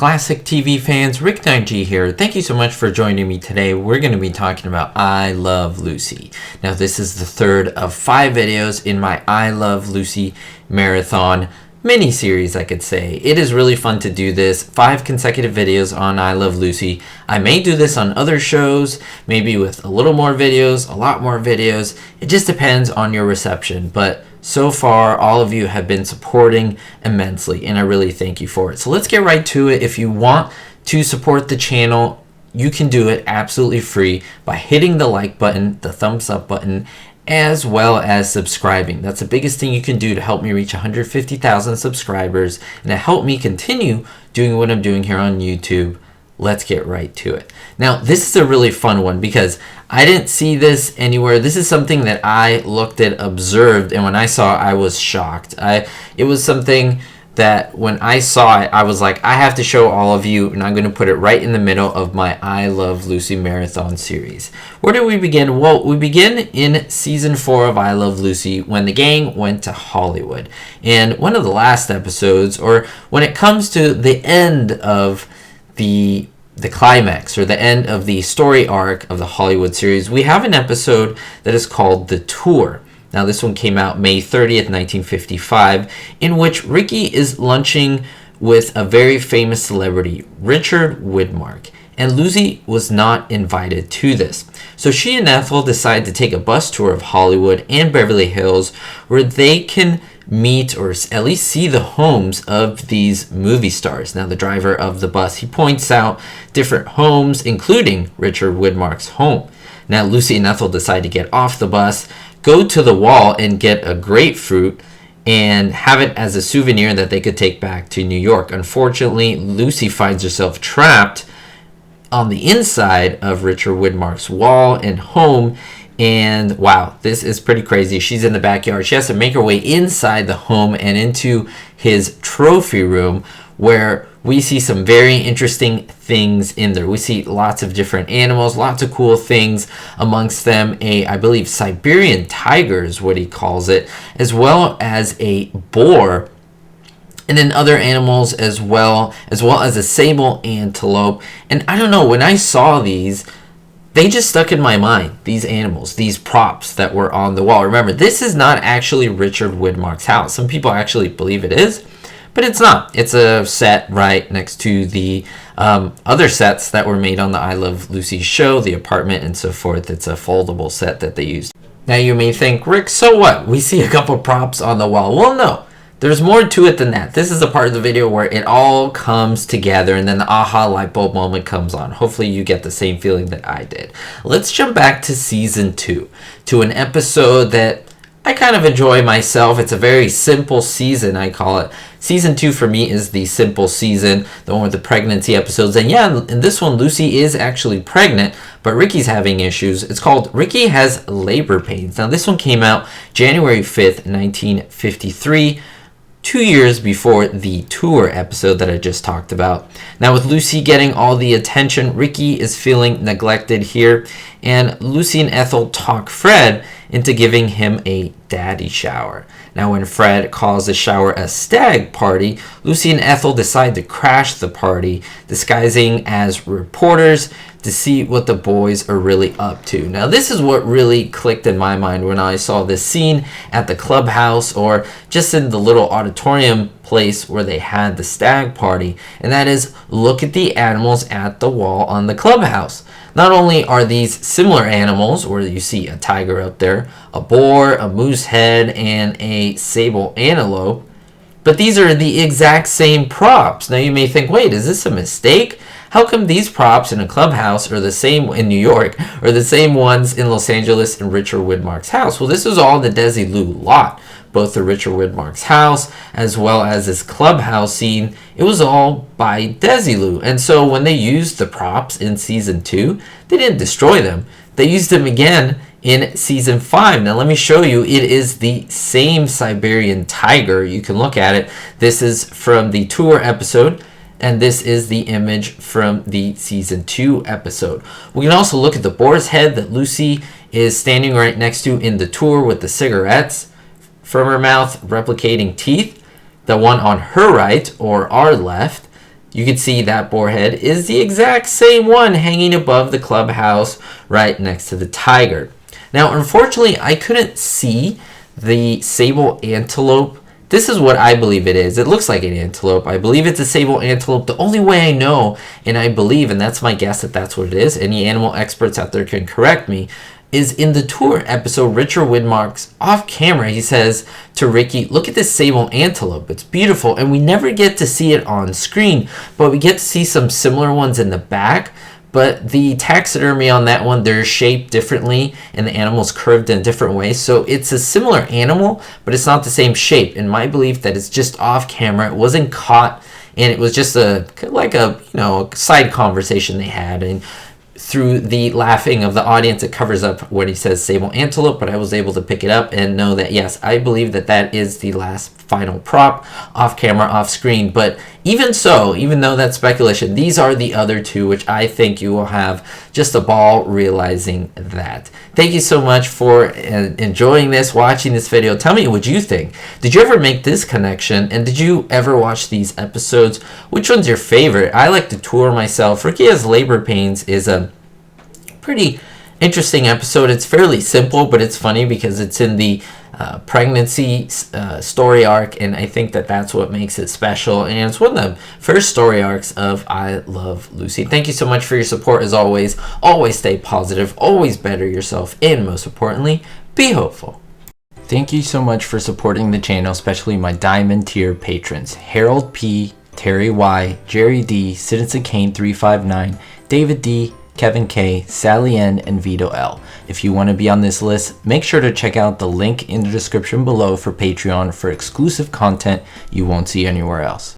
Classic TV fans, Rick Nineg here. Thank you so much for joining me today. We're going to be talking about I Love Lucy. Now, this is the third of 5 videos in my I Love Lucy marathon mini-series, I could say. It is really fun to do this. 5 consecutive videos on I Love Lucy. I may do this on other shows, maybe with a little more videos, a lot more videos. It just depends on your reception, but so far, all of you have been supporting immensely, and I really thank you for it. So let's get right to it. If you want to support the channel, you can do it absolutely free by hitting the like button, the thumbs up button, as well as subscribing. That's the biggest thing you can do to help me reach 150,000 subscribers and to help me continue doing what I'm doing here on YouTube. Let's get right to it. Now, this is a really fun one because I didn't see this anywhere. This is something that I looked at, observed, and when I saw it, I was shocked. It was something that when I saw it, I was like, I have to show all of you, and I'm going to put it right in the middle of my I Love Lucy marathon series. Where do we begin? Well, we begin in season 4 of I Love Lucy when the gang went to Hollywood. And one of the last episodes, or when it comes to the end of the climax or the end of the story arc of the Hollywood series, we have an episode that is called The Tour. Now, this one came out May 30th, 1955, in which Ricky is lunching with a very famous celebrity, Richard Widmark, and Lucy was not invited to this. So she and Ethel decide to take a bus tour of Hollywood and Beverly Hills where they can meet or at least see the homes of these movie stars. Now, the driver of the bus, he points out different homes, including Richard Widmark's home. Now, Lucy and Ethel decide to get off the bus, go to the wall and get a grapefruit and have it as a souvenir that they could take back to New York. Unfortunately, Lucy finds herself trapped on the inside of Richard Widmark's wall and home. And wow, this is pretty crazy. She's in the backyard. She has to make her way inside the home and into his trophy room, where we see some very interesting things in there. We see lots of different animals, lots of cool things, amongst them I believe Siberian tiger is what he calls it, as well as a boar, and then other animals as well as a sable antelope. And I don't know, when I saw these, they just stuck in my mind, these animals, these props that were on the wall. Remember, this is not actually Richard Widmark's house. Some people actually believe it is, but it's not. It's a set right next to the other sets that were made on the I Love Lucy show, the apartment and so forth. It's a foldable set that they used. Now you may think, Rick, so what? We see a couple props on the wall. Well, no. There's more to it than that. This is a part of the video where it all comes together and then the aha light bulb moment comes on. Hopefully you get the same feeling that I did. Let's jump back to season 2, to an episode that I kind of enjoy myself. It's a very simple season, I call it. Season 2 for me is the simple season, the one with the pregnancy episodes. And yeah, in this one, Lucy is actually pregnant, but Ricky's having issues. It's called Ricky Has Labor Pains. Now, this one came out January 5th, 1953. 2 years before the tour episode that I just talked about. Now, with Lucy getting all the attention, Ricky is feeling neglected here, and Lucy and Ethel talk Fred into giving him a daddy shower. Now, when Fred calls the shower a stag party, Lucy and Ethel decide to crash the party, disguising as reporters to see what the boys are really up to. Now, this is what really clicked in my mind when I saw this scene at the clubhouse, or just in the little auditorium place where they had the stag party, and that is, look at the animals at the wall on the clubhouse. Not only are these similar animals, where you see a tiger up there, a boar, a moose head, and a sable antelope, but these are the exact same props. Now you may think, wait, is this a mistake? How come these props in a clubhouse are the same in New York, or the same ones in Los Angeles in Richard Widmark's house? Well, this was all the Desilu lot. Both the Richard Widmark's house as well as this clubhouse scene, it was all by Desilu. And so when they used the props in season 2, they didn't destroy them. They used them again in season 5. Now let me show you. It is the same Siberian tiger. You can look at it. This is from the tour episode, and this is the image from the season 2 episode. We can also look at the boar's head that Lucy is standing right next to in the tour with the cigarettes from her mouth, replicating teeth. The one on her right, or our left, you can see that boar head is the exact same one hanging above the clubhouse right next to the tiger. Now, unfortunately, I couldn't see the sable antelope. This is what I believe it is. It looks like an antelope. I believe it's a sable antelope. The only way I know, and I believe, and that's my guess that that's what it is, any animal experts out there can correct me, is in the tour episode, Richard Widmark's off camera, he says to Ricky, look at this sable antelope. It's beautiful. And we never get to see it on screen, but we get to see some similar ones in the back. But the taxidermy on that one, they're shaped differently and the animal's curved in a different way. So it's a similar animal, but it's not the same shape. In my belief that it's just off camera, it wasn't caught, and it was just a side conversation they had. And through the laughing of the audience, it covers up what he says sable antelope, but I was able to pick it up and know that, yes, I believe that that is the last final prop, off camera, off screen. But even so, even though that's speculation, these are the other two, which I think you will have just a ball realizing that. Thank you so much for enjoying this, watching this video. Tell me what you think. Did you ever make this connection? And did you ever watch these episodes? Which one's your favorite? I like to tour myself. Ricky Has Labor Pains is a pretty interesting episode. It's fairly simple, but it's funny because it's in the pregnancy story arc, and I think that that's what makes it special, and it's one of the first story arcs of I Love Lucy. Thank you so much for your support. As always stay positive, always better yourself, and most importantly, be hopeful. Thank you so much for supporting the channel, especially my diamond tier patrons: Harold P, Terry Y, Jerry D, Citizen Kane 359, David D, Kevin K, Sally N, and Vito L. If you want to be on this list, make sure to check out the link in the description below for Patreon for exclusive content you won't see anywhere else.